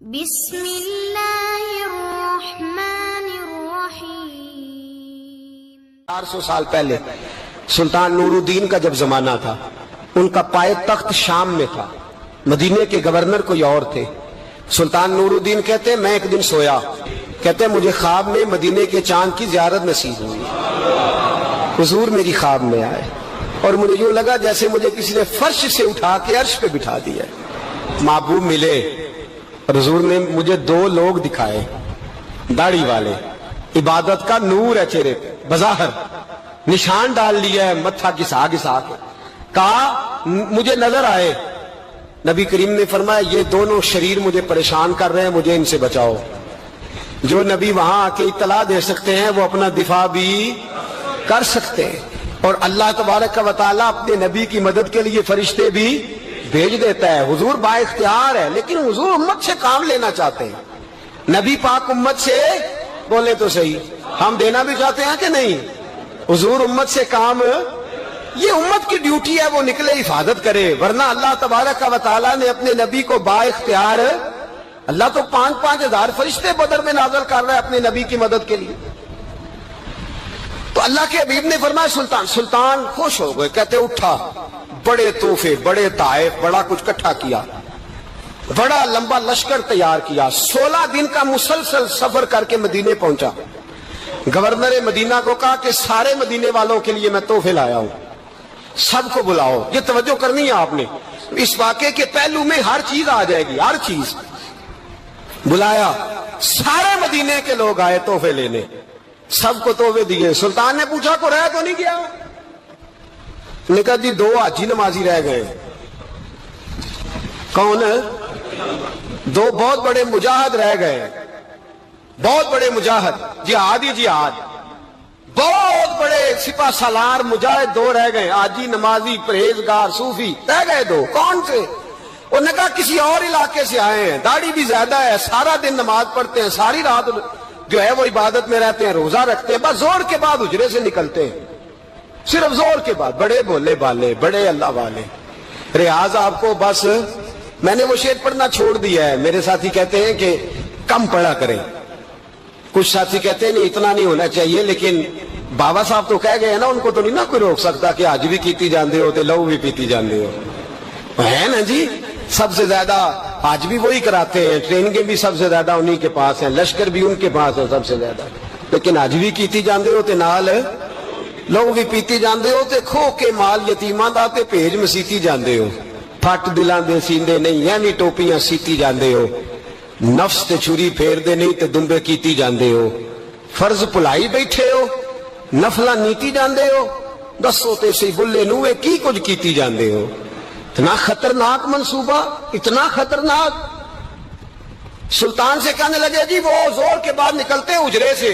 بسم اللہ الرحمن الرحیم۔ 400 سال پہلے سلطان نور الدین کا جب زمانہ تھا، ان کا پائے تخت شام میں تھا، مدینے کے گورنر کوئی اور تھے۔ سلطان نور الدین کہتے ہیں میں ایک دن سویا، کہتے ہیں مجھے خواب میں مدینے کے چاند کی زیارت نصیب ہوئی، حضور میری خواب میں آئے اور مجھے یوں لگا جیسے مجھے کسی نے فرش سے اٹھا کے عرش پہ بٹھا دیا۔ محبوب ملے اور حضور نے مجھے دو لوگ دکھائے، داڑھی والے، عبادت کا نور ہے چہرے پہ، بظاہر نشان ڈال لیا ہے، متھا گھسا گھسا کے کہا مجھے نظر آئے۔ نبی کریم نے فرمایا یہ دونوں شریر مجھے پریشان کر رہے ہیں، مجھے ان سے بچاؤ۔ جو نبی وہاں آ کے اطلاع دے سکتے ہیں وہ اپنا دفاع بھی کر سکتے ہیں، اور اللہ تبارک و تعالیٰ اپنے نبی کی مدد کے لیے فرشتے بھی بھیج دیتا ہے۔ حضور با اختیار ہے، لیکن حضور امت سے کام لینا چاہتے ہیں۔ نبی پاک امت سے بولے تو صحیح، ہم دینا بھی چاہتے ہیں کہ نہیں؟ حضور امت سے کام، یہ امت کی ڈیوٹی ہے، وہ نکلے حفاظت کرے، ورنہ اللہ تبارک و تعالیٰ نے اپنے نبی کو با اختیار، اللہ تو 5,000 فرشتے بدر میں نازل کر رہا ہے اپنے نبی کی مدد کے لیے۔ تو اللہ کے حبیب نے فرمایا سلطان خوش ہو گئے، کہتے اٹھا، بڑے تحفے، بڑے تحائف، بڑا کچھ اکٹھا کیا، بڑا لمبا لشکر تیار کیا، 16 دن کا مسلسل سفر کر کے مدینے پہنچا۔ گورنر مدینہ کو کہا کہ سارے مدینے والوں کے لیے میں تحفے لایا ہوں، سب کو بلاؤ۔ یہ توجہ کرنی ہے آپ نے، اس واقعے کے پہلو میں ہر چیز آ جائے گی، ہر چیز۔ بلایا، سارے مدینے کے لوگ آئے تحفے لینے، سب کو تحفے دیے۔ سلطان نے پوچھا کو رہ تو نہیں گیا؟ نے کہا جی 2 حاجی نمازی رہ گئے۔ کون؟ 2 بہت بڑے مجاہد رہ گئے، بہت بڑے مجاہد، جہادی جہاد، بہت بڑے سپہ سالار مجاہد 2 رہ گئے، حاجی نمازی پرہیزگار صوفی رہ گئے 2۔ کون سے؟ انہوں نے کہا کسی اور علاقے سے آئے ہیں، داڑھی بھی زیادہ ہے، سارا دن نماز پڑھتے ہیں، ساری رات جو ہے وہ عبادت میں رہتے ہیں، روزہ رکھتے ہیں، بس زور کے بعد حجرے سے نکلتے ہیں، صرف زور کے بعد۔ بڑے بولے بالے، بڑے اللہ والے۔ ریاض آپ کو بس میں نے وہ شعر پڑھنا چھوڑ دیا ہے، میرے ساتھی کہتے ہیں کہ کم پڑھا کریں، کچھ ساتھی کہتے ہیں نہیں اتنا نہیں ہونا چاہیے، لیکن بابا صاحب تو کہہ گئے ہیں نا، ان کو تو نہیں نا کوئی روک سکتا کہ آج بھی کیتی جاندے ہو تے لہو بھی پیتی جاندے ہو، ہے نا جی؟ سب سے زیادہ آج بھی وہی کراتے ہیں، ٹریننگیں بھی سب سے زیادہ انہی کے پاس ہیں، لشکر بھی ان کے پاس ہے سب سے زیادہ، لیکن آج بھی کیتی جاندے ہو تے نال لوگ بھی پیتی جاندے ہو تے کھو کے مال یتیماں دا تے بھیج مسیتی جاندے ہو، پھٹ دلاں دے سیندے نہیں یعنی ٹوپیاں سیتی جاندے ہو، نفس تے چھری پھیر دے نہیں تے دمبے کیتی جاندے ہو، فرض پلائی بیٹھے ہو، نفلاں نیتی جاندے ہو، دسو تے سی بلے نوے کی کچھ کیتی جاندے ہو۔ اتنا خطرناک منصوبہ، اتنا خطرناک۔ سلطان سے کہنے لگے جی وہ زور کے بعد نکلتے ہیں حجرے سے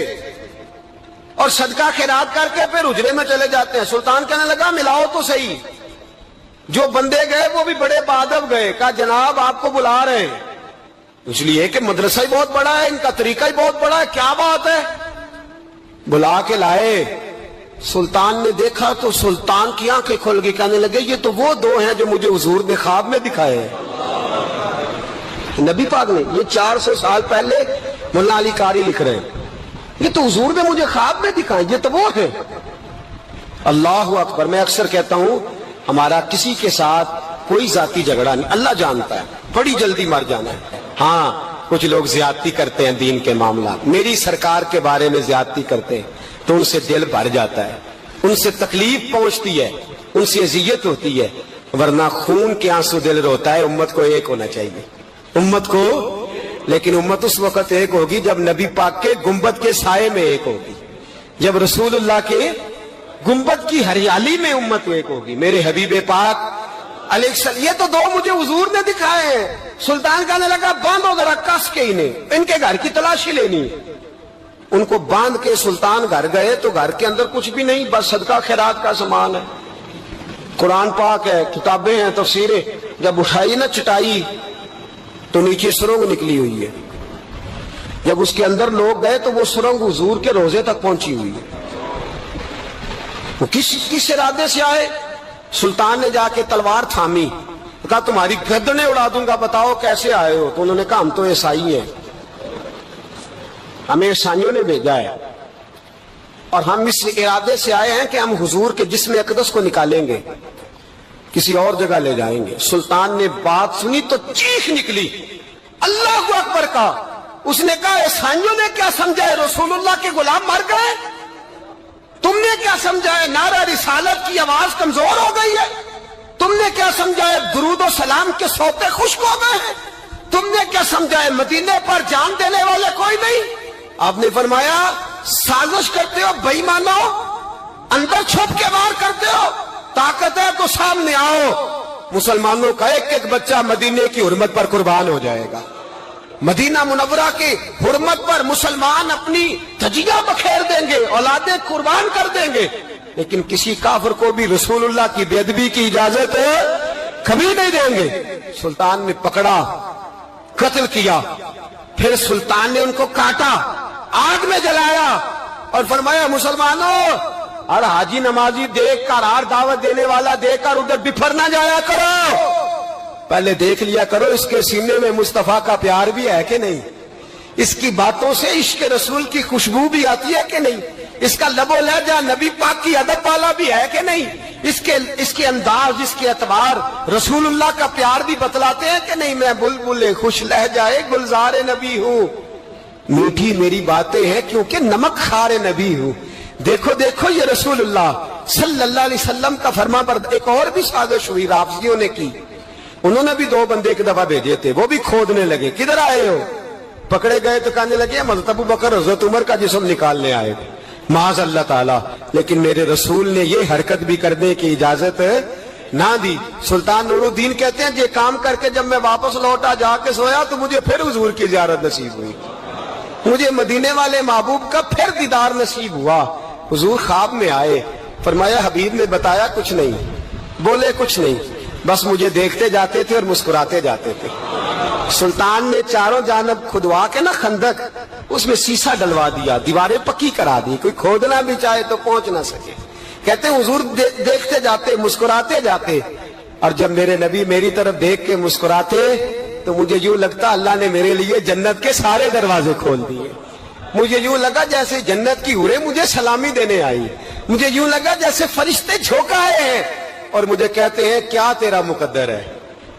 اور صدقہ خیرات کر کے پھر حجرے میں چلے جاتے ہیں۔ سلطان کہنے لگا ملاؤ تو صحیح، جو بندے گئے وہ بھی بڑے بادب گئے، کہا جناب آپ کو بلا رہے ہیں، اس لیے کہ مدرسہ ہی بہت بڑا ہے، ان کا طریقہ ہی بہت بڑا ہے، کیا بات ہے؟ بلا کے لائے۔ سلطان نے دیکھا تو سلطان کی آنکھیں کھل گئی، کہنے لگے یہ تو وہ 2 ہیں جو مجھے حضور نے خواب میں دکھائے ہیں۔ نبی پاک نے، یہ 400 سال پہلے مولانا علی قاری لکھ رہے ہیں، یہ تو حضور نے مجھے خواب میں دکھائے، یہ تو وہ ہے۔ اللہ اکبر۔ میں اکثر کہتا ہوں ہمارا کسی کے ساتھ کوئی ذاتی جھگڑا نہیں، اللہ جانتا ہے بڑی جلدی مر جانا ہے۔ ہاں کچھ لوگ زیادتی کرتے ہیں دین کے معاملات، میری سرکار کے بارے میں زیادتی کرتے ہیں تو ان سے دل بھر جاتا ہے، ان سے تکلیف پہنچتی ہے، ان سے اذیت ہوتی ہے، ورنہ خون کے آنسو دل روتا ہے۔ امت کو ایک ہونا چاہیے، امت کو، لیکن امت اس وقت ایک ہوگی جب نبی پاک کے گنبد کے سائے میں ایک ہوگی، جب رسول اللہ کے گنبد کی ہریالی میں امت ایک ہوگی۔ میرے حبیب پاک علیہ السلام، یہ تو 2 مجھے حضور نے دکھائے ہیں۔ سلطان کہنے لگا باندھو ذرا کس کے انہیں، ان کے گھر کی تلاشی لینی۔ ان کو باندھ کے سلطان گھر گئے تو گھر کے اندر کچھ بھی نہیں، بس صدقہ خیرات کا سامان ہے، قرآن پاک ہے، کتابیں ہیں، تفسیریں۔ جب اٹھائی نا چٹائی تو نیچے سرنگ نکلی ہوئی ہے، جب اس کے اندر لوگ گئے تو وہ سرنگ حضور کے روزے تک پہنچی ہوئی ہے۔ وہ کس ارادے سے آئے؟ سلطان نے جا کے تلوار تھامی، کہا تمہاری گردنیں اڑا دوں گا، بتاؤ کیسے آئے ہو؟ تو انہوں نے کہا ہم تو عیسائی ہیں، ہمیں عیسائیوں نے بھیجا ہے، اور ہم اس ارادے سے آئے ہیں کہ ہم حضور کے جسم اقدس کو نکالیں گے، کسی اور جگہ لے جائیں گے۔ سلطان نے بات سنی تو چیخ نکلی، اللہ اکبر کہا۔ اس نے کہا عیسائیوں نے کیا سمجھا ہے رسول اللہ کے غلام مر گئے؟ تم نے کیا سمجھا ہے نعرہ رسالت کی آواز کمزور ہو گئی ہے؟ تم نے کیا سمجھا ہے درود و سلام کے سوتے خشک ہو گئے ہیں؟ تم نے کیا سمجھا ہے مدینے پر جان دینے والے کوئی نہیں؟ آپ نے فرمایا سازش کرتے ہو بے ایمانو، اندر چھپ کے وار کرتے ہو، طاقت ہے تو سامنے آؤ۔ مسلمانوں کا ایک ایک بچہ مدینے کی حرمت پر قربان ہو جائے گا، مدینہ منورہ کی حرمت پر مسلمان اپنی تجیہ بکھیر دیں گے، اولادیں قربان کر دیں گے، لیکن کسی کافر کو بھی رسول اللہ کی بے ادبی کی اجازت کبھی نہیں دیں گے۔ سلطان نے پکڑا، قتل کیا، پھر سلطان نے ان کو کاٹا، آگ میں جلایا اور فرمایا مسلمانوں، اور حاجی نمازی دیکھ کر، ہر دعوت دینے والا دیکھ کر ادھر بفر نہ جایا کرو، پہلے دیکھ لیا کرو اس کے سینے میں مصطفیٰ کا پیار بھی ہے کہ نہیں، اس کی باتوں سے عشق رسول کی خوشبو بھی آتی ہے کہ نہیں، اس کا لب و لہجہ نبی پاک کی ادب والا بھی ہے کہ نہیں، اس کے انداز، اس کے اعتبار رسول اللہ کا پیار بھی بتلاتے ہیں کہ نہیں۔ میں بلبل خوش لہجہ گلزار نبی ہوں، میٹھی میری باتیں ہیں کیونکہ نمک خار نبی ہوں۔ دیکھو دیکھو یہ رسول اللہ صلی اللہ علیہ وسلم کا فرما بردار۔ ایک اور بھی سازش ہوئی رافضیوں نے کی، انہوں نے بھی 2 بندے ایک دفعہ بھیجے تھے، وہ بھی کھودنے لگے، کدھر آئے ہو؟ پکڑے گئے تو کہنے لگے حضرت ابو بکر حضرت عمر کا جسم نکالنے آئے، معاذ اللہ تعالی، لیکن میرے رسول نے یہ حرکت بھی کرنے کی اجازت نہ دی۔ سلطان نور الدین کہتے ہیں یہ کام کر کے جب میں واپس لوٹا، جا کے سویا تو مجھے پھر حضور کی زیارت نصیب ہوئی، مجھے مدینے والے محبوب کا پھر دیدار نصیب ہوا۔ حضور خواب میں آئے، فرمایا حبیب نے بتایا کچھ نہیں، بولے کچھ نہیں، بس مجھے دیکھتے جاتے تھے اور مسکراتے جاتے تھے۔ سلطان نے چاروں جانب کھدوا کے نا خندق، اس میں سیسا ڈلوا دیا، دیواریں پکی کرا دی، کوئی کھودنا بھی چاہے تو پہنچ نہ سکے۔ کہتے ہیں حضور دیکھتے جاتے، مسکراتے جاتے، اور جب میرے نبی میری طرف دیکھ کے مسکراتے تو مجھے یوں لگتا اللہ نے میرے لیے جنت کے سارے دروازے کھول دیے۔ مجھے یوں لگا جیسے جنت کی حوریں مجھے سلامی دینے آئی، مجھے یوں لگا جیسے فرشتے جھونکا آئے ہیں اور مجھے کہتے ہیں کیا تیرا مقدر ہے،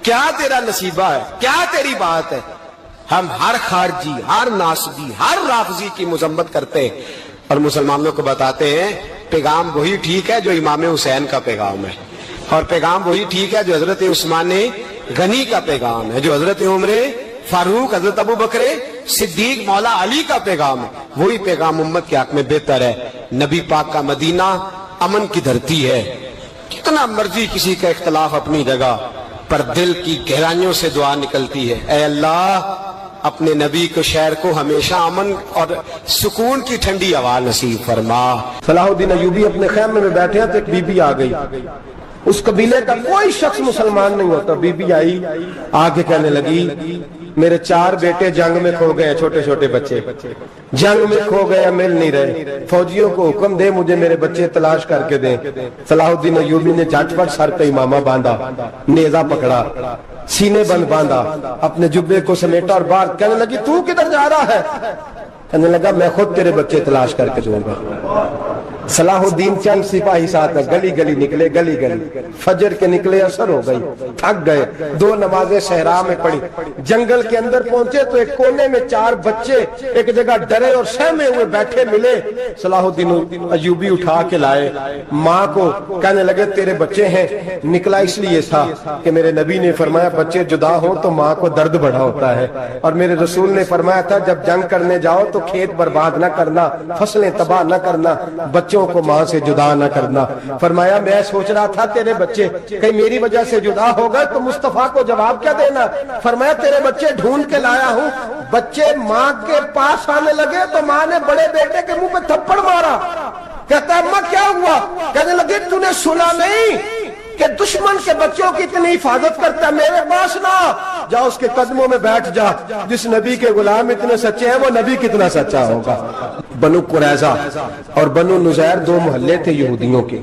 کیا تیرا نصیبہ ہے، کیا تیری بات ہے۔ ہم ہر خارجی، ہر ناسبی، ہر رافضی کی مذمت کرتے اور مسلمانوں کو بتاتے ہیں پیغام وہی ٹھیک ہے جو امام حسین کا پیغام ہے، اور پیغام وہی ٹھیک ہے جو حضرت عثمان غنی کا پیغام ہے، جو حضرت عمر فاروق، حضرت ابو بکر صدیق، مولا علی کا پیغام ہے، وہی پیغام امت کے حق میں بہتر ہے۔ نبی پاک کا مدینہ امن کی دھرتی ہے، کتنا مرضی کسی کا اختلاف اپنی جگہ، پر دل کی گہرائیوں سے دعا نکلتی ہے، اے اللہ اپنے نبی کو شہر کو ہمیشہ امن اور سکون کی ٹھنڈی ہوا نصیب فرما۔ صلاح الدین ایوبی اپنے خیمے میں بیٹھے ہیں تو ایک بی بی آ گئی، اس قبیلے کا کوئی شخص مسلمان نہیں ہوتا، بی بی آئی، آگے کہنے لگی میرے 4 بیٹے جنگ میں کھو گئے، چھوٹے چھوٹے بچے جنگ میں کھو گئے، مل نہیں رہے، فوجیوں کو حکم دے مجھے میرے بچے تلاش کر کے دیں۔ صلاح الدین ایوبی نے جھٹ پٹ سر پہ امامہ باندھا، نیزہ پکڑا، سینے بند باندھا، اپنے جبے کو سمیٹا اور باہر کہنے لگی تو کدھر جا رہا ہے؟ کہنے لگا میں خود تیرے بچے تلاش کر کے دوں گا۔ صلاح الدین چند سپاہی ساتھ گلی گلی نکلے، گلی گلی فجر کے نکلے، اثر ہو گئی، تھک گئے، 2 نمازیں صحرا میں پڑھی، جنگل کے اندر پہنچے تو ایک کونے میں 4 بچے ایک جگہ ڈرے اور سہمے ہوئے بیٹھے ملے۔ صلاح الدین ایوبی اٹھا کے لائے، ماں کو کہنے لگے تیرے بچے ہیں، نکلا اس لیے تھا کہ میرے نبی نے فرمایا بچے جدا ہو تو ماں کو درد بڑا ہوتا ہے، اور میرے رسول نے فرمایا تھا جب جنگ کرنے جاؤ تو کھیت برباد نہ کرنا، فصلیں تباہ نہ کرنا، بچوں کو ماں سے جدا نہ کرنا۔ فرمایا میں سوچ رہا تھا تیرے بچے کہیں میری وجہ سے جدا ہو گئے تو مصطفیٰ کو جواب کیا دینا؟ فرمایا تیرے بچے ڈھونڈ کے لایا ہوں۔ بچے ماں کے پاس آنے لگے تو ماں نے بڑے بیٹے کے منہ پہ تھپڑ مارا، کہتا اماں کیا ہوا؟ کہنے لگے تو نے سنا نہیں کہ دشمن کے بچوں کی اتنی حفاظت کرتا ہے، میرے پاس نہ جا، اس کے قدموں میں بیٹھ جا، جس نبی کے غلام اتنے سچے ہیں وہ نبی کتنا سچا ہوگا۔ بنو قریظہ اور بنو نذیر 2 محلے تھے یہودیوں کے،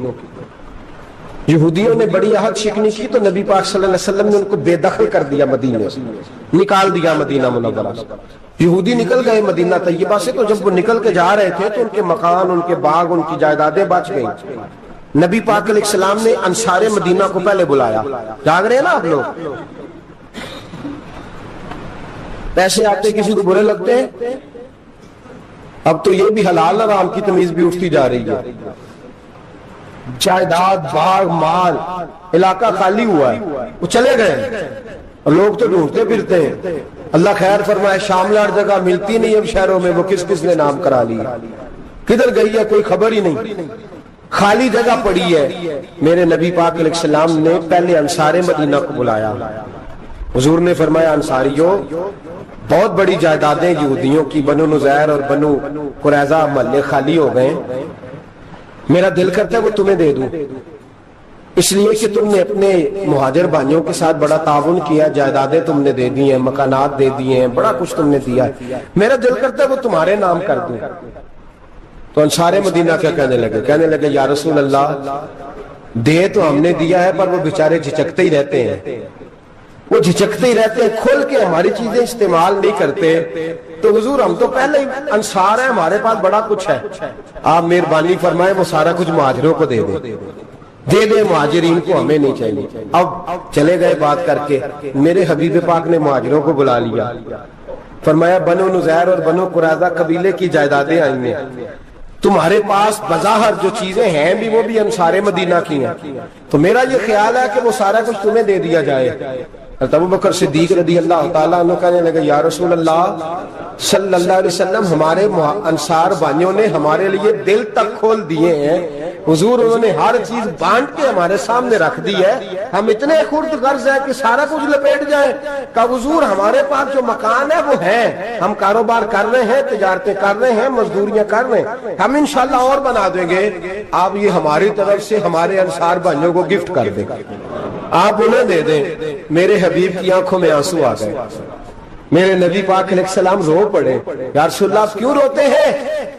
یہودیوں نے بڑی عہد شکنی کی تو نبی پاک صلی اللہ علیہ وسلم نے ان کو بے دخل کر دیا، مدینے سے نکال دیا، مدینہ منورہ سے۔ یہودی نکل گئے مدینہ طیبہ سے، تو جب وہ نکل کے جا رہے تھے تو ان کے مکان، ان کے باغ، ان کی جائیدادیں بچ گئیں۔ نبی پاک علیہ السلام نے انصار مدینہ کو پہلے بلایا، جاگ رہے ہیں نا آپ لوگ؟ پیسے آتے کسی کو برے لگتے ہیں؟ اب تو یہ بھی حلال حرام کی تمیز بھی اٹھتی جا رہی ہے۔ جائیداد، باغ، مال، علاقہ خالی ہوا ہے، وہ چلے گئے، اور لوگ تو ڈھونڈتے پھرتے ہیں۔ اللہ خیر فرمائے، شاملہ ہر جگہ ملتی نہیں اب شہروں میں، وہ کس کس نے نام کرا لی، کدھر گئی ہے کوئی خبر ہی نہیں، خالی جگہ پڑی ہے۔ میرے نبی پاک علیہ السلام نے پہلے انصار مدینہ کو بلایا۔ حضور نے فرمایا، انصاریوں، بہت بڑی جائیدادیں یہودیوں کی، بنو نذیر اور بنو قریظہ محلے خالی ہو گئے، میرا دل کرتا ہے وہ تمہیں دے دوں، اس لیے کہ تم نے اپنے مہاجر بھائیوں کے ساتھ بڑا تعاون کیا، جائیدادیں تم نے دے دی ہیں، مکانات دے دیے ہیں، بڑا کچھ تم نے دیا ہے، میرا دل کرتا ہے وہ تمہارے نام کر دوں۔ تو انصار مدینہ کیا کہنے لگے، یا رسول اللہ، دے تو ہم نے دیا ہے پر وہ بیچارے جھچکتے ہی رہتے ہیں، وہ جھچکتے ہی رہتے ہیں، کھول کے ہماری چیزیں استعمال نہیں کرتے۔ تو حضور ہم تو پہلے ہی انصار ہیں، ہمارے پاس بڑا کچھ ہے، آپ مہربانی فرمائیں وہ سارا کچھ مہاجروں کو دے دے مہاجرین کو، ہمیں نہیں چاہیے۔ اب چلے گئے بات کر کے، میرے حبیب پاک نے مہاجروں کو بلا لیا، فرمایا بنو نذیر اور بنو قریظہ قبیلے کی جائیدادیں آئی ہیں، تمہارے پاس بظاہر جو چیزیں ہیں بھی وہ بھی انصار مدینہ کی ہیں، تو میرا یہ خیال ہے کہ وہ سارا کچھ تمہیں دے دیا جائے۔ ابو بکر صدیق رضی اللہ تعالیٰ عنہ کہنے لگے، یا رسول اللہ صلی اللہ علیہ وسلم، ہمارے انصار بھائیوں نے ہمارے لیے دل تک کھول دیے ہیں، حضور انہوں نے ہر چیز بانٹ کے ہمارے سامنے رکھ دی ہے، ہم اتنے خرد غرض ہیں کہ سارا کچھ لپیٹ جائیں۔ کہ حضور ہمارے پاس جو مکان ہے وہ ہے، ہم کاروبار کر رہے ہیں، تجارتیں کر رہے ہیں، مزدوریاں کر رہے ہیں، ہم انشاءاللہ اور بنا دیں گے، آپ یہ ہماری طرف سے ہمارے انصار بھائیوں کو گفٹ کر دیں، آپ انہیں دے دیں۔ میرے حبیب کی آنکھوں میں آنسو آ گئے، میرے نبی پاک علیہ السلام رو پڑے، یا رسول اللہ آپ کیوں روتے ہیں؟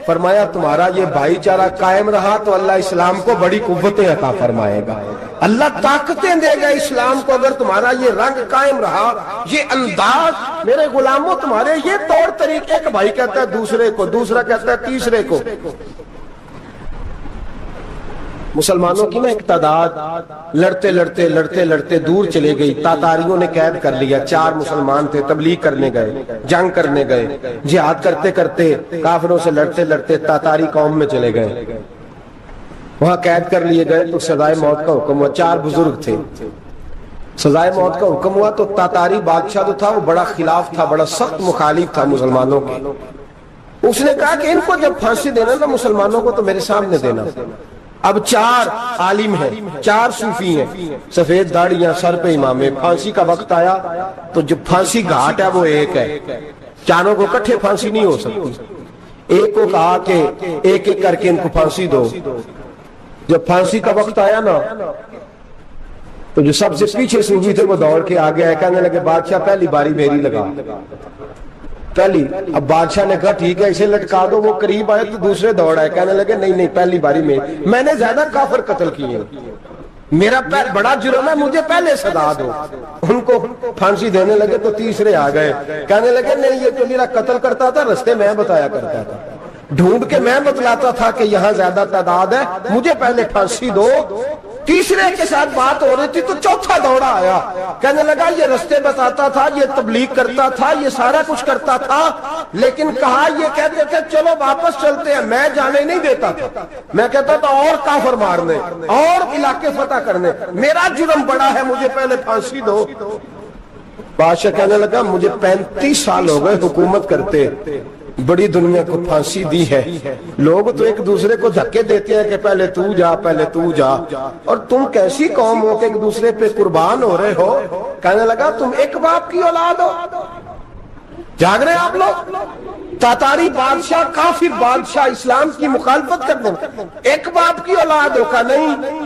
فرمایا تمہارا یہ بھائی چارہ قائم رہا تو اللہ اسلام کو بڑی قوتیں عطا فرمائے گا، اللہ طاقتیں دے گا اسلام کو، اگر تمہارا یہ رنگ قائم رہا، یہ انداز، میرے غلاموں تمہارے یہ طور طریقے، ایک بھائی کہتا ہے دوسرے کو، دوسرا کہتا ہے تیسرے کو۔ مسلمانوں کی نا ایک تعداد لڑتے لڑتے دور چلے گئی، تاتاریوں نے قید کر لیا، 4 مسلمان تھے، تبلیغ کرنے گئے، جنگ کرنے گئے، جہاد کرتے کرتے کافروں سے لڑتے تاتاری قوم میں چلے گئے، وہاں قید کر لیے گئے، تو سزائے موت کا حکم ہوا، 4 بزرگ تھے، سزائے موت کا حکم ہوا، تو تاتاری بادشاہ جو تھا وہ بڑا خلاف تھا، بڑا سخت مخالف تھا مسلمانوں کے، اس نے کہا کہ ان کو جب پھانسی دینا نا مسلمانوں کو تو میرے سامنے دینا۔ اب 4 عالم ہیں، 4 صوفی ہیں، سفید داڑیاں، سر پہ امامے، پھانسی کا وقت آیا تو جو پھانسی گھاٹ ہے وہ ایک ہے، چاروں کو کٹھے پھانسی نہیں ہو سکتی، ایک کو کہا کہ ایک ایک کر کے ان کو پھانسی دو۔ جب پھانسی کا وقت آیا نا تو جو سب سے پیچھے صوفی تھے وہ دوڑ کے آگے آئے، کہنے لگے بادشاہ پہلی باری میری لگا، پہلی۔ اب بادشاہ نے کہا ٹھیک ہے اسے لٹکا دو، وہ قریب آئے تو دوسرے دوڑ آئے، کہنے لگے نہیں پہلی باری میں نے زیادہ کافر قتل کیے، میرا بڑا جرم ہے، مجھے پہلے سزا دو۔ ان کو پھانسی دینے لگے تو تیسرے آ گئے، کہنے لگے نہیں یہ تو میرا قتل کرتا تھا، رستے میں بتایا کرتا تھا، ڈھونڈ کے میں بتلاتا تھا کہ یہاں زیادہ تعداد ہے، مجھے پہلے پھانسی دو۔ تیسرے کے ساتھ بات ہو رہی تھی تو چوتھا دوڑا آیا، کہنے لگا یہ رستے بتاتا تھا، یہ تبلیغ کرتا تھا، یہ سارا کچھ کرتا تھا، لیکن کہا یہ کہتے تھے چلو واپس چلتے ہیں، میں جانے نہیں دیتا تھا، میں کہتا تھا اور کافر مارنے اور علاقے فتح کرنے، میرا جرم بڑا ہے، مجھے پہلے پھانسی دو۔ بادشاہ کہنے لگا مجھے 35 سال ہو گئے حکومت کرتے، بڑی دنیا کو پھانسی دی ہے، لوگ تو ایک دوسرے کو دھکے دیتے ہیں کہ پہلے تو جا پہلے تو جا، اور تم کیسی قوم ہو کہ ایک دوسرے پہ قربان ہو رہے ہو۔ کہنے لگا تم ایک باپ کی اولاد ہو، جاگ رہے آپ لوگ، تاتاری بادشاہ کافر بادشاہ اسلام کی مخالفت کر دیں، ایک باپ کی اولاد ہو کا نہیں،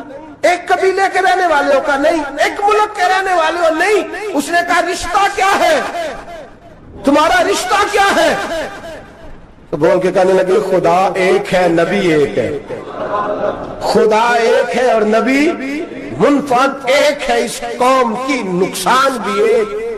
ایک قبیلے کے رہنے والے ہو کا نہیں، ایک ملک کے رہنے والے ہو نہیں۔ اس نے کہا رشتہ کیا ہے تمہارا، رشتہ کیا ہے؟ تو بول کے کہنے لگے خدا ایک ہے، نبی ایک ہے، خدا ایک ہے اور نبی منفعت ایک ہے اس قوم کی، نقصان بھی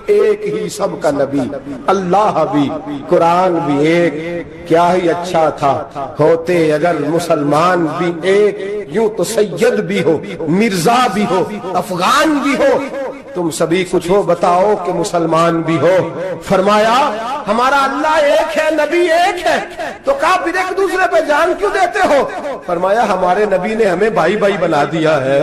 ایک ہی سب کا نبی، اللہ بھی، قرآن بھی ایک۔ کیا ہی اچھا تھا ہوتے اگر مسلمان بھی ایک، یوں تو سید بھی ہو، مرزا بھی ہو، افغان بھی ہو، تم سبھی کچھ ہو، بتاؤ کہ مسلمان بھی ہو۔ فرمایا ہمارا اللہ ایک ہے، نبی ایک ہے، تو کہا پھر ایک دوسرے پہ جان کیوں دیتے ہو؟ فرمایا ہمارے نبی نے ہمیں بھائی بھائی بنا دیا ہے،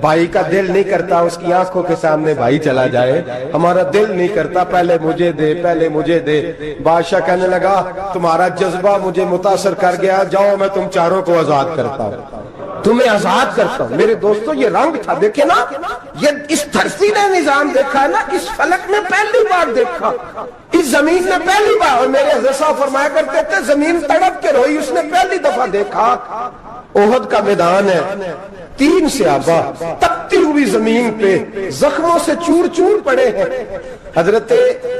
بھائی کا دل نہیں کرتا اس کی آنکھوں کے سامنے بھائی چلا جائے، ہمارا دل نہیں کرتا پہلے مجھے دے، پہلے مجھے دے۔ بادشاہ کہنے لگا تمہارا جذبہ مجھے متاثر کر گیا، جاؤ میں تم چاروں کو آزاد کرتا ہوں، تمہیں آزاد کرتا ہوں۔ میرے دوستو یہ رنگ تھا، دیکھیں نا، یہ اس دھرتی نے نظام دیکھا ہے نا، اس فلک میں پہلی بار دیکھا، اس زمین نے پہلی بار، اور میرے حضرت صاحب فرمایا کرتے تھے زمین تڑپ کے روئی، اس نے پہلی دفعہ دیکھا۔ احد کا میدان ہے، 3 صحابہ تپتی ہوئی زمین پہ زخموں سے چور چور پڑے ہیں۔ حضرت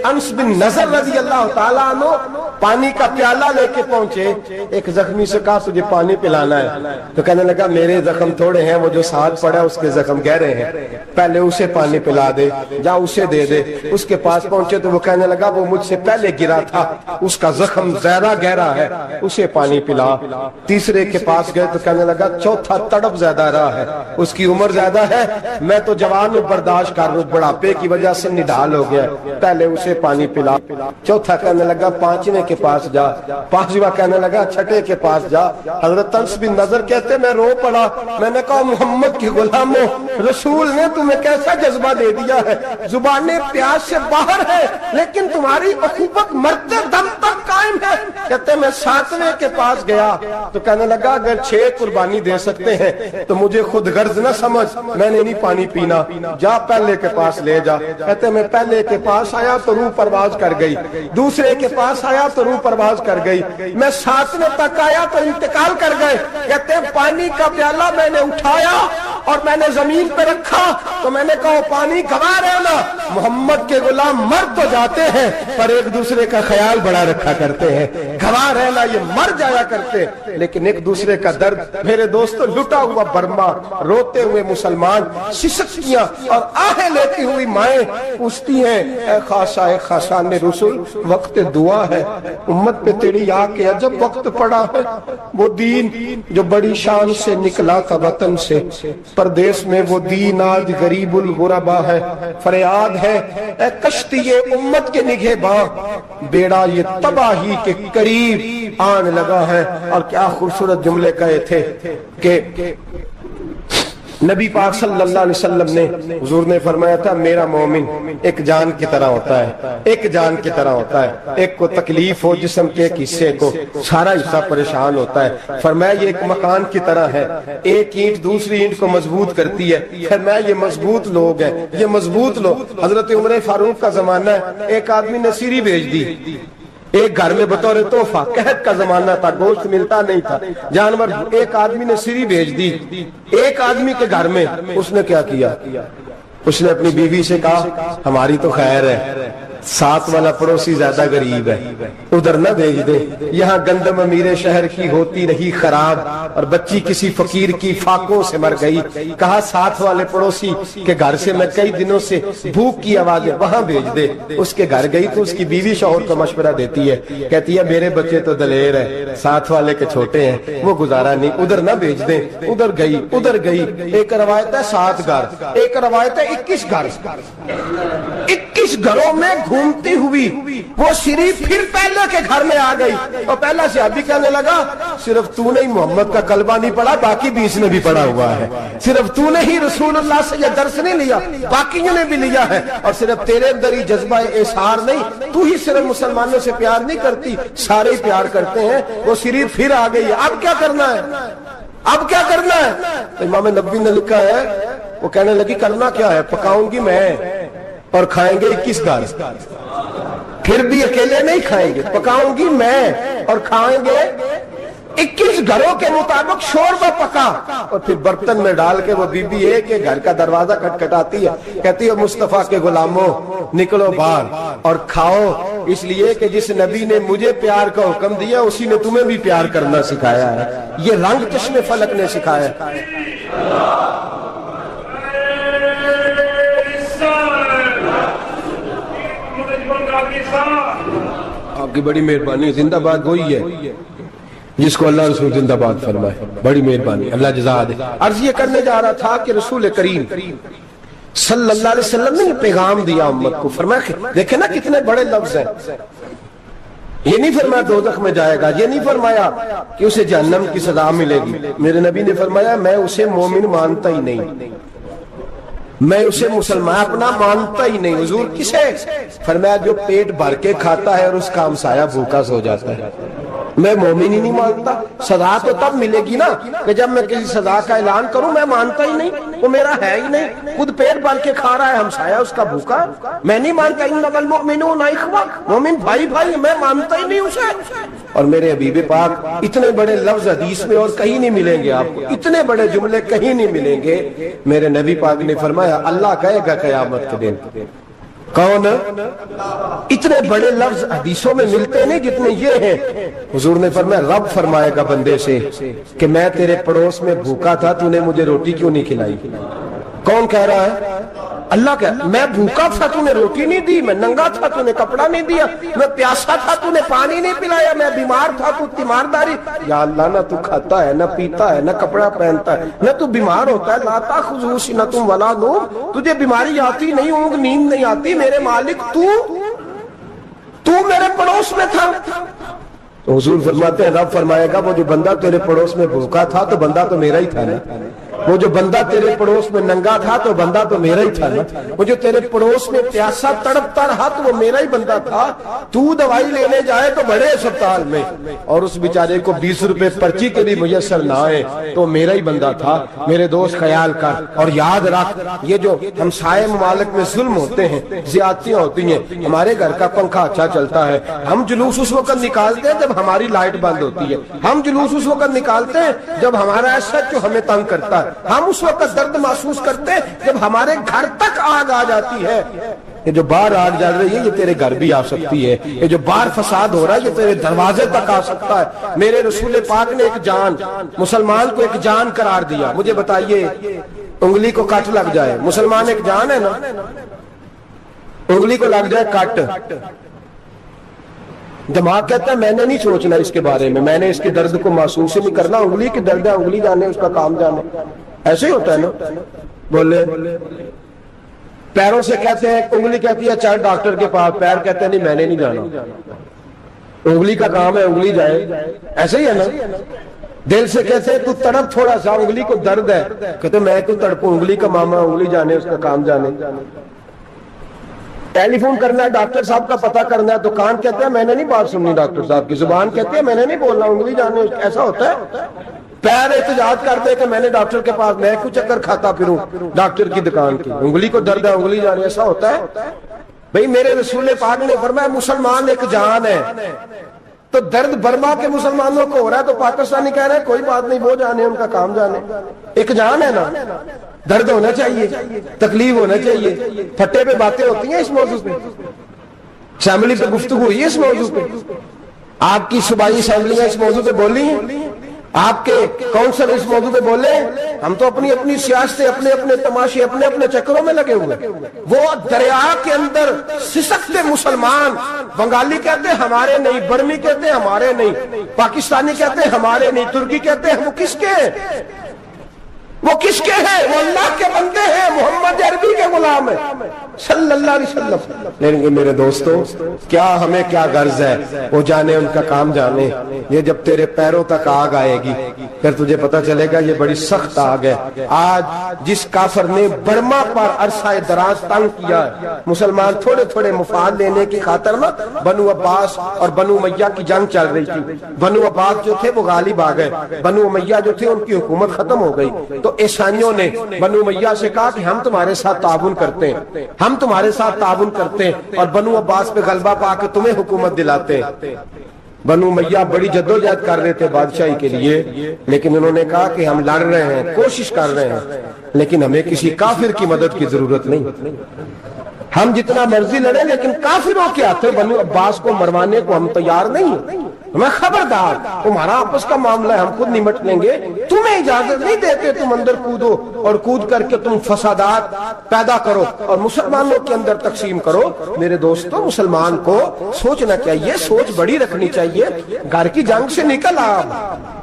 انس بن نضر رضی اللہ تعالیٰ عنہ پانی کا پیالہ لے کے پہنچے، ایک زخمی سے کہا تجھے پانی پلانا ہے، تو کہنے لگا میرے زخم تھوڑے ہیں، وہ جو ساتھ پڑا اس کے زخم گہرے ہیں، پہلے اسے پانی پلا دے، جا اسے دے دے۔ اس کے پاس پہنچے تو وہ کہنے لگا وہ مجھ سے پہلے گرا تھا، اس کا زخم زیادہ گہرا ہے، اسے پانی پلا۔ تیسرے کے پاس گئے تو کہنے لگا چوتھا تڑپ زیادہ رہا ہے، اس کی عمر زیادہ ہے، میں تو جوان برداشت کر رہا ہوں، بڑھاپے کی وجہ سے نڈھال ہو گیا، پہلے اسے پانی پلا۔ چوتھا کہنے لگا 5ویں کے پاس جا، 5واں کہنے لگا 6 کے پاس جا۔ حضرت انس بن نضر کہتے میں رو پڑا، میں نے کہا محمد کے غلاموں، رسول نے تمہیں کیسا جذبہ دے دیا ہے، زبانیں پیاس سے باہر ہے لیکن تمہاری اخوت مرتے دم تک قائم ہے۔ کہتے میں 7ویں کے پاس گیا تو کہنے لگا اگر 6 قربانی دے سکتے ہیں تو مجھے خود غرض نہ سمجھ، میں نے نہیں پانی پینا، جا پہلے کے پاس لے جا۔ کہتے میں پہلے کے پاس آیا تو روح پرواز کر گئی، دوسرے کے پاس آیا تو روح پرواز کر گئی، میں 7ویں تک آیا تو انتقال کر گئے۔ کہتے ہیں پانی کا پیالہ میں نے اٹھایا اور میں نے زمین پہ رکھا تو میں نے کہا پانی گواہ رہنا، محمد کے غلام مر تو جاتے ہیں پر ایک دوسرے کا خیال بڑا رکھا کرتے ہیں، گواہ رہنا یہ مر جایا کرتے لیکن ایک دوسرے کا درد۔ میرے دوستو لٹا ہوا برما، روتے ہوئے مسلمان، سسکیاں اور آہیں لیتی ہوئی مائیں پوچھتی ہیں اے خاصا اے خاصان رسول، وقت دعا ہے، امت پہ تیری آ کے عجب وقت پڑا ہے، وہ دین جو بڑی شان سے نکلا تھا وطن سے، پردیس میں وہ دین آج غریب الغربا ہے، فریاد ہے اے کشتی امت کے نگہباں، بیڑا یہ تباہی کے قریب آن لگا ہے۔ اور کیا خوبصورت جملے کہے تھے کہ نبی پاک صلی اللہ علیہ وسلم نے، حضور نے فرمایا تھا میرا مومن ایک جان کی طرح ہوتا ہے، ایک جان کی طرح ہوتا ہے، ایک کو تکلیف ہو جسم کے ایک حصے کو سارا حصہ پریشان ہوتا ہے، فرمایا یہ ایک مکان کی طرح ہے، ایک اینٹ دوسری اینٹ کو مضبوط کرتی ہے، فرمایا یہ مضبوط لوگ ہیں، یہ مضبوط لوگ۔ حضرت عمر فاروق کا زمانہ ہے، ایک آدمی نے سیری بھیج دی ایک گھر میں بطور تحفہ، قحط کا زمانہ تھا، گوشت ملتا نہیں تھا، جانور، ایک آدمی نے سیری بھیج دی ایک آدمی کے گھر میں۔ اس نے کیا کیا؟ اس نے اپنی بیوی سے کہا ہماری تو خیر ہے، ساتھ والا پڑوسی زیادہ غریب ہے، ادھر نہ بھیج دے، یہاں گندم امیر شہر کی ہوتی رہی خراب اور بچی کسی فقیر کی فاقوں سے مر گئی، کہا ساتھ والے پڑوسی کے گھر سے میں کئی دنوں سے بھوک کی آوازیں وہاں بھیج دے۔ اس کے گھر گئی تو اس کی بیوی شوہر کو مشورہ دیتی ہے، کہتی ہے میرے بچے تو دلیر ہے، ساتھ والے کے چھوٹے ہیں، وہ گزارا نہیں، ادھر نہ بھیج دیں۔ ادھر گئی، ایک روایت ہے 7 گھر، ایک روایت ہے 21 گھر، 21 گھروں میں گھومتی ہوئی وہ سری پھر پہلے کے گھر میں آ گئی، اور پہلا صحابی کہنے لگا صرف تو نے ہی محمد کا کلمہ نہیں پڑھا، باقی بھی اس نے بھی پڑھا ہوا ہے، صرف تو نے ہی رسول اللہ سے یہ درس نہیں لیا، باقیوں نے بھی لیا ہے، اور صرف تیرے اندر ہی جذبہ احسار نہیں، تو ہی صرف مسلمانوں سے پیار نہیں کرتی، سارے ہی پیار کرتے ہیں۔ وہ سری پھر آ گئی، اب کیا کرنا ہے؟ اب کیا کرنا ہے؟ امام نبوی نے لکھا ہے وہ کہنے لگی کرنا کیا ہے، پکاؤں گی میں اور کھائیں گے 21 گھر، پھر بھی اکیلے نہیں کھائیں گے، پکاؤں گی میں اور کھائیں گے 21 گھروں کے مطابق شوربہ پکا، اور پھر برتن میں ڈال کے وہ بی بی ایک ایک گھر کا دروازہ کھٹکھٹاتی ہے، کہتی ہے مصطفیٰ کے غلاموں نکلو باہر اور کھاؤ، اس لیے کہ جس نبی نے مجھے پیار کا حکم دیا اسی نے تمہیں بھی پیار کرنا سکھایا ہے، یہ رنگ چشم فلک نے سکھایا ہے۔ آپ کی بڑی مہربانی, زندہ باد وہی ہے جس کو اللہ رسول زندہ باد فرمائے, بڑی مہربانی, اللہ جزا دے. عرض یہ کرنے جا رہا تھا کہ رسول کریم صلی اللہ علیہ وسلم نے یہ پیغام دیا امت کو, فرمایا دیکھیں نا کتنے بڑے لفظ ہیں. یہ نہیں فرمایا دوزخ میں جائے گا, یہ نہیں فرمایا کہ اسے جہنم کی سزا ملے گی. میرے نبی نے فرمایا میں اسے مومن مانتا ہی نہیں, میں اسے مسلمان اپنا مانتا ہی نہیں. حضور کسے؟ فرمایا جو پیٹ بھر کے کھاتا ہے اور اس کا ہمسایہ بھوکا سو جاتا ہے. میں مومن ہی نہیں مانتا. سزا تو تب ملے گی نا کہ جب میں کسی سزا کا اعلان کروں. میں مانتا ہی نہیں, وہ میرا ہے ہی نہیں. خود پیٹ بھر کے کھا رہا ہے, ہمسایہ اس کا بھوکا. میں نہیں مانتا انما المؤمنون اخوہ, مومن بھائی بھائی, میں مانتا ہی نہیں اسے. اور میرے حبیب پاک اتنے بڑے لفظ حدیث میں اور کہیں نہیں ملیں گے آپ کو, اتنے بڑے جملے کہیں نہیں ملیں گے. میرے نبی پاک نے فرمایا اللہ کہے گا قیامت کے دن, کون؟ اتنے بڑے لفظ حدیثوں میں ملتے نہیں جتنے یہ ہیں. حضور نے فرمایا رب فرمائے گا بندے سے کہ میں تیرے پڑوس میں بھوکا تھا, تو نے مجھے روٹی کیوں نہیں کھلائی؟ کون کہہ رہا ہے؟ اللہ کہہ, میں بھوکا تھا تو نے روٹی نہیں دی, میں ننگا تھا تو نے کپڑا نہیں دیا, میں پیاسا تھا تو نے پانی نہیں پلایا, میں بیمار تھا تو تیمارداری. یا اللہ نہ تو کھاتا ہے, نہ پیتا ہے, نہ کپڑا پہنتا ہے, نہ تو بیمار ہوتا ہے. لا تاخذہ سنۃ ولا نوم, تجھے بیماری آتی نہیں, اونگ نیند نہیں آتی. میرے مالک تو میرے پڑوس میں تھا. تو حضور فرماتے ہیں رب فرمائے گا وہ جو بندہ تیرے پڑوس میں بھوکا تھا تو بندہ تو میرا ہی تھا نا, وہ جو بندہ تیرے پڑوس میں ننگا تھا تو بندہ تو میرا ہی تھا نا, وہ جو تیرے پڑوس میں پیاسا تڑپتا رہا تو وہ میرا ہی بندہ تھا. تو دوائی لینے جائے تو بڑے اسپتال میں اور اس بیچارے کو 20 روپے پرچی کے بھی میسر نہ آئے تو میرا ہی بندہ تھا. میرے دوست خیال کر اور یاد رکھ, یہ جو ہمسائے ممالک میں ظلم ہوتے ہیں, زیادتیاں ہوتی ہیں. ہمارے گھر کا پنکھا اچھا چلتا ہے, ہم جلوس اس وقت نکالتے ہیں جب ہماری لائٹ بند ہوتی ہے. ہم جلوس اس وقت نکالتے ہیں جب ہمارا ایسا جو ہمیں تنگ کرتا ہے. ہم اس وقت درد محسوس کرتے ہیں جب ہمارے گھر تک آگ آ جاتی ہے. یہ جو باہر آگ جل رہی ہے یہ تیرے گھر بھی آ سکتی ہے, یہ جو باہر فساد ہو رہا ہے یہ تیرے دروازے تک آ سکتا ہے. میرے رسول پاک نے ایک جان, مسلمان کو ایک جان قرار دیا. مجھے بتائیے انگلی کو کٹ لگ جائے, مسلمان ایک جان ہے نا, انگلی کو لگ جائے کٹ, دماغ کہتا ہے میں نے نہیں سوچنا اس کے بارے میں نے اس کے درد کو محسوس ہی نہیں کرنا. انگلی کی درد ہے, انگلی جانے, اس کا کام جانے. ایسے ہی ہوتا ہے نا. بولے پیروں سے کہتے ہیں, انگلی کہتی ہے چل ڈاکٹر کے پاس, پیر کہتے ہیں نہیں میں نے نہیں جانا, انگلی کا کام ہے انگلی جائے. ایسے ہی ہے نا. دل سے کہتے ہیں تو تڑپ تھوڑا سا, انگلی کو درد ہے, کہتے میں کیوں تڑپوں, انگلی کا معاملہ, انگلی جانے, اس کا کام جانے. ٹیلی فون کرنا ہے, ڈاکٹر صاحب کا پتہ کرنا ہے, دکان کہتے ہیں میں نے نہیں بات سننی ڈاکٹر صاحب کی, زبان کہتے ہیں میں نے نہیں بولنا, انگلی جانے. ایسا ہوتا ہے. پیر احتجاج کرتے کہ میں نے ڈاکٹر کے پاس, میں کیوں چکر کھاتا پھروں ڈاکٹر کی دکان کی, انگلی کو درد ہے انگلی جانے. ایسا ہوتا ہے بھئی. میرے رسول پاک نے فرمایا مسلمان ایک جان ہے. تو درد برما کے مسلمانوں کو ہو رہا ہے تو پاکستانی کہہ رہے ہیں کوئی بات نہیں, وہ جانے, ان کا کام جانے. ایک جان ہے نا. درد ہونا چاہیے, تکلیف ہونا چاہیے. پھٹے پہ باتیں ہوتی ہیں اس موضوع پہ, اسمبلی پہ گفتگو ہوئی ہے اس موضوع پہ, آپ کی صوبائی اسمبلیاں اس موضوع پہ بولی ہیں, آپ کے کونسل اس موضوع پہ بولے. ہم تو اپنی اپنی سیاستیں, اپنے اپنے تماشے, اپنے اپنے چکروں میں لگے ہوئے. وہ دریا کے اندر سسکتے مسلمان, بنگالی کہتے ہیں ہمارے نہیں, برمی کہتے ہیں ہمارے نہیں, پاکستانی کہتے ہیں ہمارے نہیں, ترکی کہتے ہیں. وہ کس کے ہیں؟ وہ کس کے ہیں؟ وہ اللہ کے بندے ہیں, محمد عربی کے غلام ہیں صلی اللہ علیہ وسلم. لیکن میرے دوستو کیا ہمیں کیا غرض ہے, وہ جانے ان کا کام جانے. یہ جب تیرے پیروں تک آگ آئے گی پھر تجھے پتا چلے گا یہ بڑی سخت آگ ہے. آج جس کافر نے برما پر عرصہ دراز تنگ کیا ہے, مسلمان تھوڑے تھوڑے مفاد لینے کی خاطر نا, بنو عباس اور بنو امیہ کی جنگ چل رہی تھی. بنو عباس جو تھے وہ غالب آ گئے, بنو امیہ جو تھے ان کی حکومت ختم ہو گئی. تو عیسائیوں نے بنو امیہ سے کہا کہ ہم تمہارے ساتھ تعاون کرتے ہیں, ہم تمہارے ساتھ تعاون کرتے ہیں اور بنو عباس پہ غلبہ پا کے تمہیں حکومت دلاتے ہیں. بنو امیہ بڑی جدوجہد کر رہے تھے بادشاہی کے لیے, لیکن انہوں نے کہا کہ ہم لڑ رہے ہیں, کوشش کر رہے ہیں, لیکن ہمیں کسی کافر کی مدد کی ضرورت نہیں. ہم جتنا مرضی لڑیں لیکن کافروں کے ہاتھوں بنو عباس کو مروانے کو ہم تیار نہیں. میں خبردار تمہارا آپس کا معاملہ ہے, ہم خود نمٹ لیں گے, تمہیں اجازت نہیں دیتے تم اندر کودو اور کود کر کے تم فسادات پیدا کرو اور مسلمانوں کے اندر تقسیم کرو. میرے دوستو, مسلمان کو سوچنا چاہیے, سوچ بڑی رکھنی چاہیے. گھر کی جنگ سے نکل آ,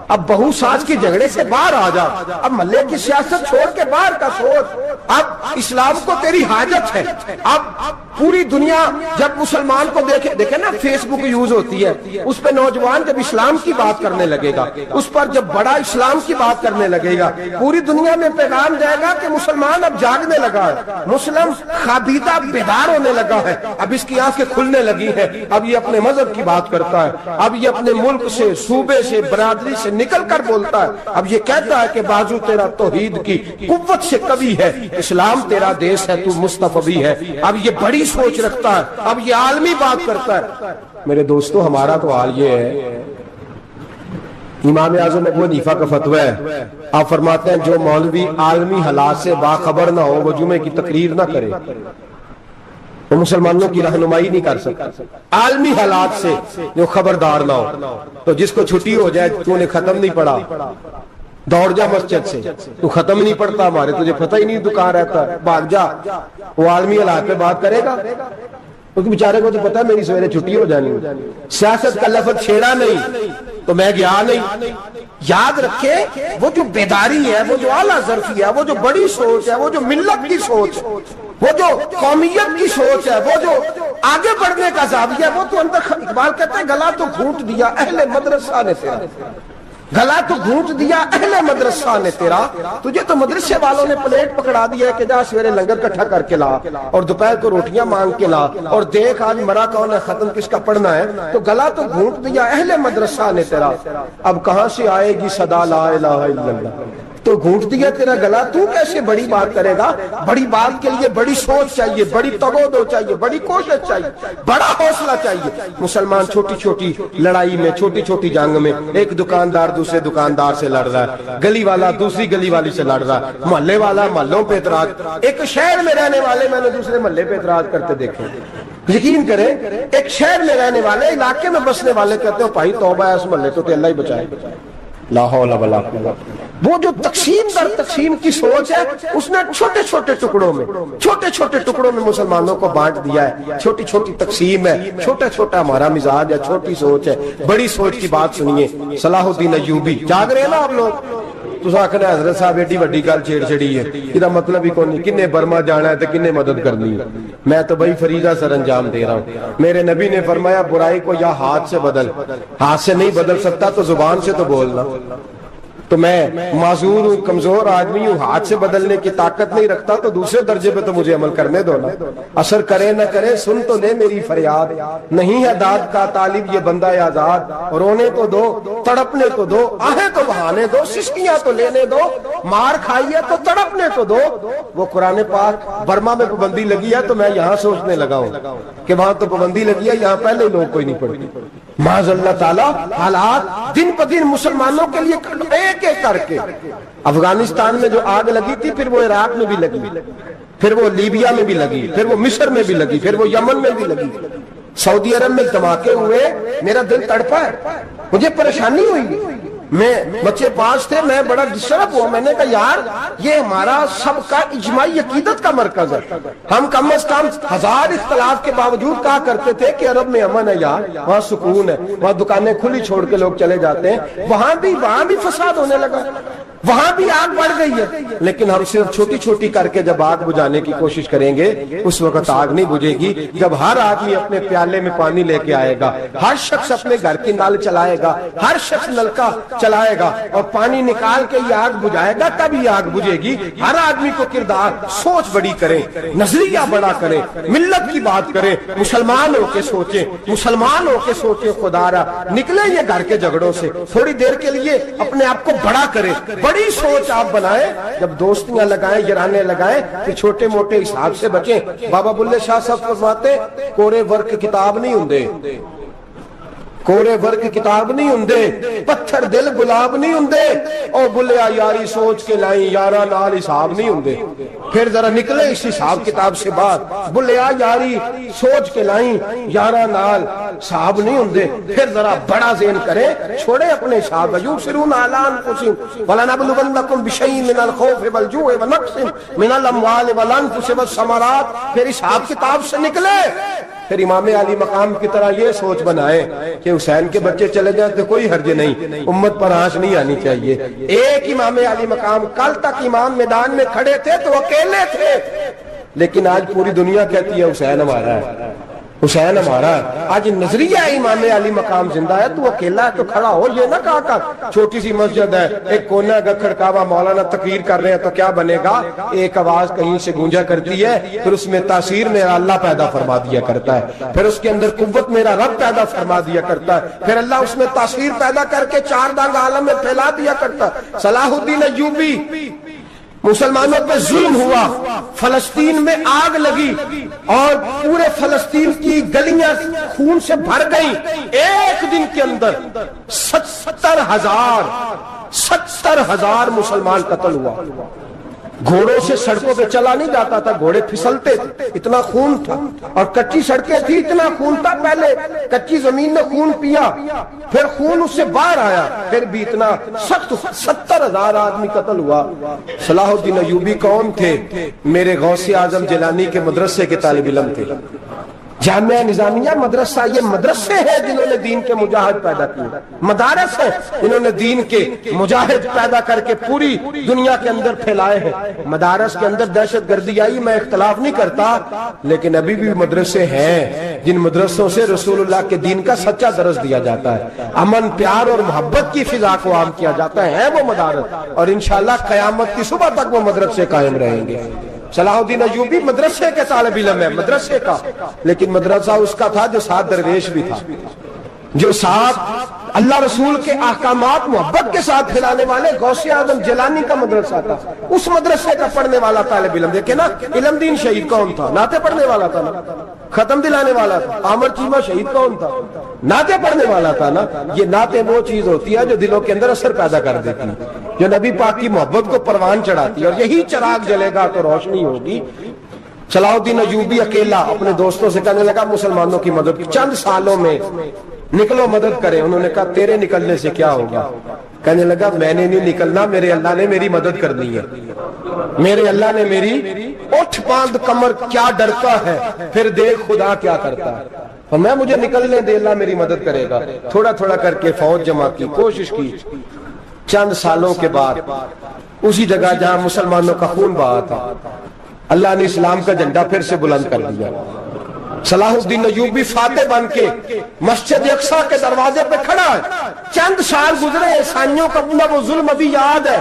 اب بہو ساس کی جھگڑے سے باہر آ جا, اب محلے کی سیاست چھوڑ کے باہر کا سوچ. اب اسلام کو تیری حاجت ہے. اب پوری دنیا جب مسلمان کو دیکھے نا, فیس بک یوز ہوتی ہے, اس پہ نوجوان جب اسلام کی بات کرنے لگے گا, اس پر جب بڑا اسلام کی بات کرنے لگے گا, پوری دنیا میں پیغام جائے گا کہ مسلمان اب جاگنے لگا ہے, مسلم خوابیدہ بیدار ہونے لگا ہے, اب اس کی آنکھیں کھلنے لگی ہیں, اب یہ اپنے مذہب کی بات کرتا ہے, اب یہ اپنے ملک سے, صوبے سے, برادری سے نکل کر بولتا ہے. اب یہ کہتا ہے کہ بازو تیرا توحید کی قوت سے کبھی ہے, اسلام تیرا دیش ہے, تو مصطفی ہے. اب یہ بڑی سوچ رکھتا ہے, اب یہ عالمی بات کرتا ہے. میرے دوستو, ہمارا تو حال یہ ہے, امام اعظم ابو حنیفہ کا فتویٰ ہے, آپ فرماتے ہیں جو مولوی عالمی حالات سے باخبر نہ ہو وہ جمعے کی تقریر نہ کرے, وہ مسلمانوں کی رہنمائی نہیں کر سکتا. عالمی حالات سے جو خبردار نہ ہو, تو جس کو چھٹی ہو جائے, تو نے ختم نہیں پڑھا, دوڑ جا مسجد سے, تو ختم نہیں پڑھتا ہمارے, تجھے پتہ ہی نہیں دکان رہتا ہے, بھاگ جا. وہ عالمی حالات پہ بات کرے گا, کیونکہ بیچارے کو تو پتہ ہے میری سویرے چھٹی ہو جانی. سیاست کا لفظ چھیڑا نہیں تو میں گیا نہیں. یاد رکھے, وہ جو بیداری ہے, وہ جو اعلیٰ ظرفی ہے, وہ جو بڑی سوچ ہے, وہ جو ملت کی سوچ, وہ جو قومیت کی سوچ ہے, وہ جو آگے بڑھنے کا زاویہ ہے, وہ تو اندر. اقبال کہتے ہیں گلا تو گھونٹ دیا اہل مدرسہ نے تیرا, گلا تو گھونٹ دیا اہل مدرسہ نے تیرا, تجھے تو مدرسے والوں نے پلیٹ پکڑا دیا ہے کہ جا سویرے لنگر کٹھا کر کے لا اور دوپہر کو روٹیاں مانگ کے لا اور دیکھ آج مرا کون ہے, ختم کس کا پڑھنا ہے. تو گلا تو گھونٹ دیا اہل مدرسہ نے تیرا, اب کہاں سے آئے گی صدا لا الہ الا اللہ. تو گھونٹ دیا تیرا گلا, تو کیسے بڑی بات کرے گا؟ بڑی بات کے لیے بڑی سوچ چاہیے, بڑی تگودو چاہیے, بڑی کوشش چاہیے, بڑا حوصلہ چاہیے. مسلمان چھوٹی چھوٹی لڑائی میں, چھوٹی چھوٹی جنگ میں, ایک دکاندار دوسرے دکاندار سے لڑ رہا ہے, گلی والا دوسری گلی والی سے لڑ رہا ہے, محلے والا محلوں پہ اعتراض. ایک شہر میں رہنے والے میں نے دوسرے محلے پہ اعتراض کرتے دیکھے. یقین کریں, ایک شہر میں رہنے والے, علاقے میں بسنے والے کہتے ہو بھائی توبہ ہے اس محلے تو اللہ ہی بچائے. لا حول ولا قوت. وہ جو تقسیم در تقسیم کی سوچ ہے, اس نے چھوٹے چھوٹے ٹکڑوں میں مسلمانوں کو بانٹ دیا ہے. چھوٹی چھوٹی تقسیم ہے, چھوٹا چھوٹا ہمارا مزاج ہے, چھوٹی سوچ ہے. بڑی سوچ کی بات سنیے. صلاح الدین ایوبی, جاگ رہے ہیں نا آپ لوگ, تو آخر حضرت صاحب ایڈی وڈی گل چھیڑ چھڑی ہے, یہ مطلب ہی کون نہیں, کنے برما جانا ہے تو کنے مدد کرنی ہے. میں تو بھائی فریضہ سر انجام دے رہا ہوں. میرے نبی نے فرمایا برائی کو یا ہاتھ سے بدل, ہاتھ سے نہیں بدل سکتا تو زبان سے تو بولنا. تو میں معذور ہوں, کمزور آدمی ہوں, ہاتھ سے بدلنے کی طاقت نہیں رکھتا, تو دوسرے درجے پہ تو مجھے عمل کرنے دو نا. اثر کرے نہ کرے سن تو لے میری فریاد, نہیں ہے داد کا طالب یہ بندہ آزاد. رونے تو دو, تڑپنے تو دو, آہیں تو بہانے دو, سسکیاں تو لینے دو, مار کھائیے تو تڑپنے تو دو. وہ قرآن پاک برما میں پابندی لگی ہے, تو میں یہاں سوچنے لگا ہوں کہ وہاں تو پابندی لگی ہے, یہاں پہلے لوگ کوئی نہیں پڑھتی. معاذ اللہ تعالیٰ حالات دن پہ دن مسلمانوں کے لیے ایک ایک کر کے. افغانستان میں جو آگ لگی تھی, پھر وہ عراق میں بھی لگی, پھر وہ لیبیا میں بھی لگی, پھر وہ مصر میں بھی لگی, پھر وہ یمن میں بھی لگی, سعودی عرب میں دھماکے ہوئے. میرا دل تڑپا ہے, مجھے پریشانی ہوئی. میں بچے 5 تھے, میں بڑا ڈسٹرب ہوا. میں نے کہا یار یہ ہمارا سب کا اجماعی عقیدت کا مرکز ہے. ہم کم از کم 1000 اختلاف کے باوجود کہا کرتے تھے کہ عرب میں امن ہے یار, وہاں سکون ہے, وہاں دکانیں کھلی چھوڑ کے لوگ چلے جاتے ہیں. وہاں بھی فساد ہونے لگا, وہاں بھی آگ بڑھ گئی ہے. لیکن ہم صرف چھوٹی چھوٹی کر کے جب آگ بجھانے کی کوشش کریں گے, اس وقت آگ نہیں بجھے گی. جب ہر آدمی اپنے پیالے میں پانی لے کے آئے گا, ہر شخص اپنے گھر کی نل چلائے گا, ہر شخص نلکا چلائے گا اور پانی نکال کے یہ آگ بجھائے گا, تب یہ آگ بجھے گی. ہر آدمی کو کردار, سوچ بڑی کریں, نظریہ بڑا کریں, ملت کی بات کریں, مسلمان ہو کے سوچیں, مسلمان ہو کے سوچیں. خدا را نکلے یہ گھر کے جھگڑوں سے, تھوڑی دیر کے لیے اپنے آپ کو بڑا کریں, بڑی سوچ آپ بنائیں. جب دوستیاں لگائیں, یرانے لگائیں, پھر چھوٹے موٹے حساب سے بچیں. بابا بلے شاہ صاحب فرماتے کورے ورک کتاب نہیں ہوندے, کوڑے ورگ کتاب نہیں ہوندے، پتھر دل گلاب نہیں ہوندے، او بلیا یاری سوچ کے لائیں یارہ نال حساب نہیں ہوندے۔ پھر ذرا نکلے اس حساب کتاب سے بات، بلیا یاری سوچ کے لائیں یارہ نال حساب نہیں ہوندے۔ پھر ذرا بڑا ذہن کرے، چھوڑے اپنے حساب، یبصرون علی انفسہم ولنبلونکم بشیء من الخوف والجوع ونقص من الاموال والانفس والثمرات۔ پھر حساب کتاب سے نکلے، پھر امام علی مقام کی طرح یہ سوچ بنائے کہ حسین کے بچے چلے جائیں تو کوئی حرج نہیں، امت پر آنچ نہیں آنی چاہیے۔ ایک امام علی مقام، کل تک امام میدان میں کھڑے تھے تو اکیلے تھے، لیکن آج پوری دنیا کہتی ہے حسین ہمارا ہے، حسین ہمارا ہے۔ آج نظریہ امام علی مقام زندہ ہے، تو اکیلا ہے تو کھڑا ہو، یہ نہ کہا کر چھوٹی سی مسجد ہے، ایک کونا کا کھڑکاوا، مولانا تقریر کر رہے ہیں تو کیا بنے گا؟ ایک آواز کہیں سے گونجا کرتی ہے، پھر اس میں تاثیر میرا اللہ پیدا فرما دیا کرتا ہے، پھر اس کے اندر قوت میرا رب پیدا فرما دیا کرتا ہے، پھر اللہ اس میں تاثیر پیدا کر کے چار دانگ عالم میں پھیلا دیا کرتا ہے۔ صلاح الدین ایوبی، مسلمانوں پہ ظلم ہوا، فلسطین میں آگ لگی اور پورے فلسطین کی گلیاں خون سے بھر گئیں، ایک دن کے اندر 70,000 مسلمان قتل ہوا۔ گھوڑوں سے سڑکوں پہ چلا نہیں جاتا تھا، گھوڑے پھسلتے تھے، اتنا خون تھا، اور کچی سڑکیں تھی، اتنا خون تھا، پہلے کچی زمین نے خون پیا، پھر خون اس سے باہر آیا، پھر بھی اتنا سخت 70,000 آدمی قتل ہوا۔ صلاح الدین ایوبی کون تھے؟ میرے غوث اعظم جیلانی کے مدرسے کے طالب علم تھے۔ جامعہ نظامیہ مدرسہ، یہ مدرسے ہیں جنہوں نے دین کے مجاہد پیدا کیے، مدارس ہیں جنہوں نے دین کے مجاہد پیدا کر کے پوری دنیا کے اندر پھیلائے ہیں۔ مدارس کے اندر دہشت گردی آئی، میں اختلاف نہیں کرتا، لیکن ابھی بھی مدرسے ہیں جن مدرسوں سے رسول اللہ کے دین کا سچا درس دیا جاتا ہے، امن، پیار اور محبت کی فضا کو عام کیا جاتا ہے وہ مدارس، اور انشاءاللہ قیامت کی صبح تک وہ مدرسے قائم رہیں گے۔ صلاح الدین ایوبی مدرسے کے طالب علم ہے، مدرسے کا، لیکن مدرسہ اس کا تھا جو ساتھ درویش بھی تھا، جو ساتھ اللہ رسول کے احکامات محبت کے ساتھ پھیلانے والے غوث اعظم جیلانی کا مدرسہ تھا، اس مدرسے کا پڑھنے والا طالب علم۔ دیکھیں نا، علم دین شہید کون تھا؟ نعتیں پڑھنے والا تھا نا، ختم دلانے والا تھا۔ عامر چیمہ شہید کون تھا؟ نعتیں پڑھنے والا تھا نا۔ یہ نعتیں وہ چیز ہوتی ہے جو دلوں کے اندر اثر پیدا کر دیتی ہے، جو نبی پاک کی محبت کو پروان چڑھاتی ہے، اور یہی چراغ جلے گا تو روشنی ہوگی۔ صلاح الدین ایوبی اکیلا اپنے دوستوں سے کہنے لگا مسلمانوں کی مدد کی، چند سالوں میں نکلو مدد کریں۔ انہوں نے کہا تیرے نکلنے سے کیا ہوگا؟ کہنے لگا میں نے نہیں نکلنا، میرے اللہ نے میری مدد کرنی ہے، میرے اللہ نے میری اٹھ باندھ کمر کیا ڈرتا ہے، پھر دیکھ خدا کیا کرتا ہے، اور میں مجھے نکلنے دے، اللہ میری مدد کرے گا۔ تھوڑا تھوڑا کر کے فوج جمع کی، کوشش کی۔ چند سالوں کے بعد اسی جگہ جہاں مسلمانوں کا خون بہا تھا، اللہ نے اسلام کا جھنڈا پھر سے بلند کر دیا۔ صلاح الدین ایوبی فاتح بن کے مسجد اقصی کے دروازے پہ کھڑا ہے۔ چند سال گزرے، عیسائیوں کا وہ ظلم ابھی یاد ہے،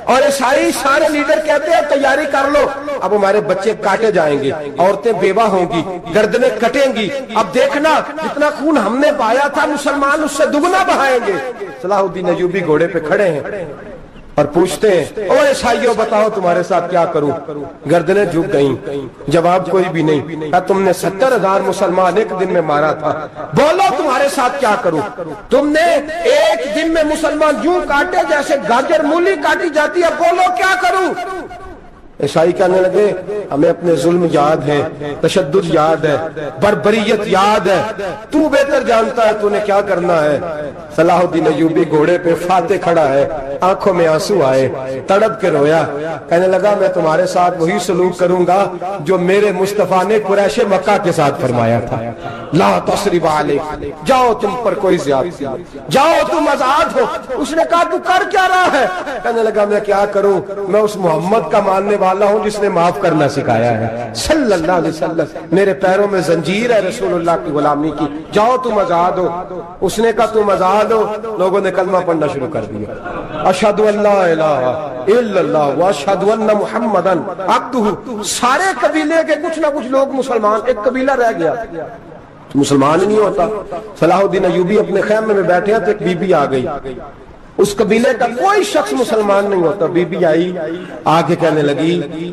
اور عیسائی سارے لیڈر کہتے ہیں تیاری کر لو، اب ہمارے بچے کاٹے جائیں گے، عورتیں بیوہ ہوں گی، گردنیں کٹیں گی، اب دیکھنا جتنا خون ہم نے بہایا تھا مسلمان اس سے دگنا بہائیں گے۔ صلاح الدین ایوبی گھوڑے پہ کھڑے ہیں اور پوچھتے ہیں اور عیسائیوں بتاؤ تمہارے ساتھ کیا کروں؟ گردنیں جھک گئیں، جواب کوئی بھی نہیں۔ کہا تم نے 70,000 مسلمان ایک دن میں مارا تھا، بولو تمہارے ساتھ کیا کروں؟ تم نے ایک دن میں مسلمان یوں کاٹے جیسے گاجر مولی کاٹی جاتی ہے، بولو کیا کروں؟ عیسائی کہنے لگے ہمیں اپنے ظلم یاد ہے، تشدد یاد ہے، بربریت یاد ہے، تو بہتر جانتا ہے تو نے کیا کرنا ہے۔ صلاح الدین ایوبی گھوڑے پہ فاتح کھڑا ہے، آنکھوں میں آنسو آئے، تڑپ کے رویا، کہنے لگا میں تمہارے ساتھ وہی سلوک کروں گا جو میرے مصطفیٰ نے قریش مکہ کے ساتھ فرمایا تھا، لا تصریب علیک، جاؤ تم پر کوئی زیادتی، جاؤ تم آزاد ہو۔ اس نے کہا تو کر کیا رہا ہے؟ کہنے لگا میں کیا کروں، میں اس محمد کا ماننے والا ہوں جس نے معاف کرنا سکھایا ہے صلی اللہ علیہ وسلم، میرے پیروں میں زنجیر ہے رسول اللہ کی غلامی کی، جاؤ تم آزاد ہو۔ اس نے کہا تم آزاد ہو، لوگوں نے کلمہ پڑھنا شروع کر دیا، اشہد ان لا الہ الا اللہ واشہد ان محمدن عبدہ۔ سارے قبیلے کے کچھ نہ کچھ لوگ مسلمان، ایک قبیلہ رہ گیا مسلمان ہی نہیں ہوتا۔ صلاح الدین ایوبی اپنے خیمے میں بیٹھے ہیں تو ایک بی بی آ گئی، اس قبیلے کا کوئی شخص مسلمان نہیں ہوتا، بی بی آئی آگے کہنے لگی